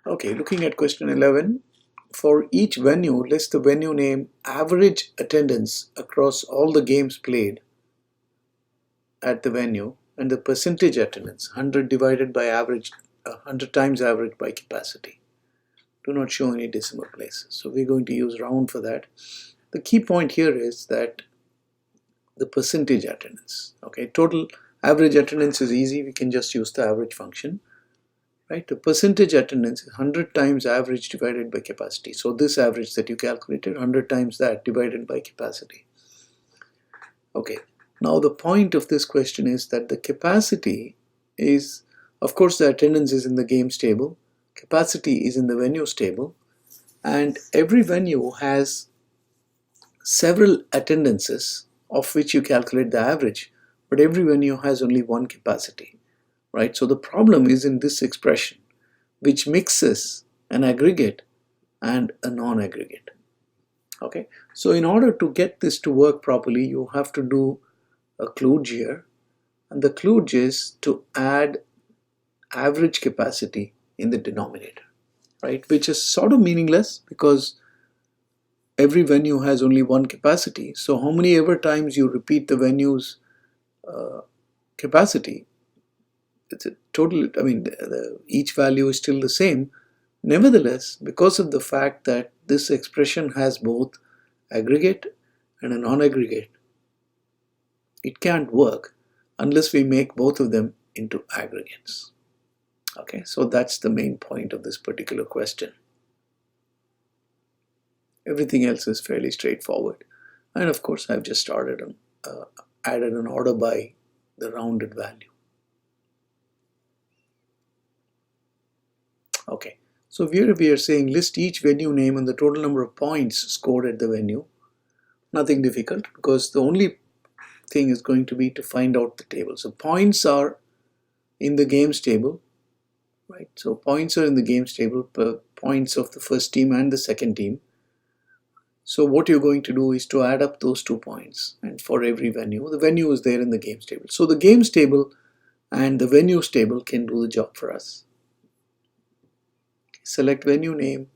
Okay, looking at question 11. For each venue, list the venue name, average attendance across all the games played at the venue, and the percentage attendance, 100 divided by average, 100 times average by capacity. Do not show any decimal places. So we're going to use round for that. The key point here is that the percentage attendance. Okay, total average attendance is easy. We can just use the average function. Right, the percentage attendance is 100 times average divided by capacity. So this average that you calculated, 100 times that divided by capacity. Okay, now the point of this question is that the capacity is, of course, the attendance is in the games table, capacity is in the venues table, and every venue has several attendances of which you calculate the average, but every venue has only one capacity. Right? So the problem is in this expression, which mixes an aggregate and a non-aggregate. Okay, so in order to get this to work properly, you have to do a kludge here, and the kludge is to add average capacity in the denominator, right? Which is sort of meaningless because every venue has only one capacity. So how many ever times you repeat the venue's capacity, it's a total, I mean, each value is still the same. Nevertheless, because of the fact that this expression has both aggregate and a non-aggregate, it can't work unless we make both of them into aggregates. Okay, so that's the main point of this particular question. Everything else is fairly straightforward. And of course, I've just added an order by the rounded value. Okay, so here we are saying list each venue name and the total number of points scored at the venue. Nothing difficult because the only thing is going to be to find out the table. So points are in the games table, right? So points are in the games table, per points of the first team and the second team. So what you're going to do is to add up those 2 points, and for every venue, the venue is there in the games table. So the games table and the venues table can do the job for us. Select venue name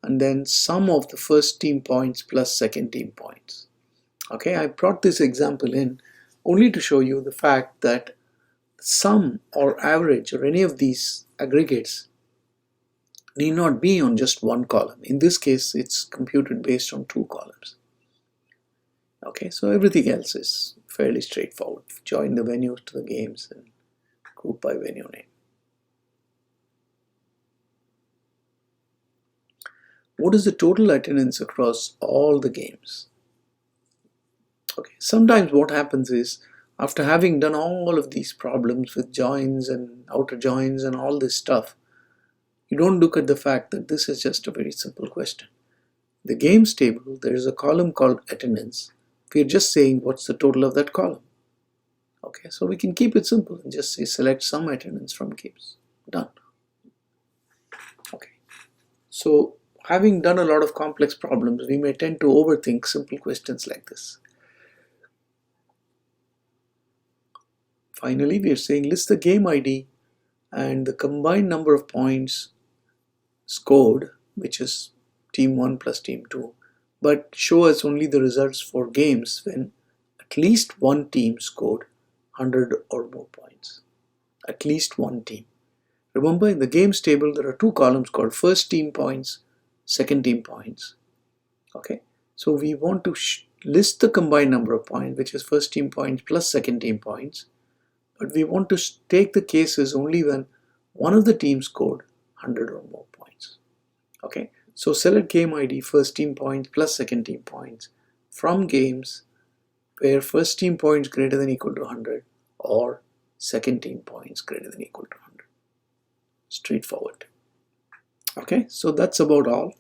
and then sum of the first team points plus second team points. Okay, I brought this example in only to show you the fact that sum or average or any of these aggregates need not be on just one column. In this case, it's computed based on 2 columns. Okay, so everything else is fairly straightforward. Join the venues to the games and group by venue name. What is the total attendance across all the games? Okay, sometimes what happens is, after having done all of these problems with joins and outer joins and all this stuff, you don't look at the fact that this is just a very simple question. The games table, there is a column called attendance. We are just saying what's the total of that column. Okay, so we can keep it simple and just say select sum attendance from games. Done. Okay, so having done a lot of complex problems, we may tend to overthink simple questions like this. Finally, we are saying list the game ID and the combined number of points scored, which is team 1 plus team 2, but show us only the results for games when at least one team scored 100 or more points. At least one team. Remember, in the games table, there are 2 columns called first team points, second team points. Okay, so we want to list the combined number of points, which is first team points plus second team points, but we want to take the cases only when one of the teams scored 100 or more points. Okay, so select game ID first team points plus second team points from games where first team points greater than equal to 100 or second team points greater than equal to 100. Straightforward. Okay, so that's about all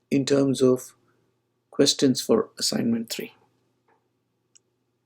in terms of questions for assignment 3.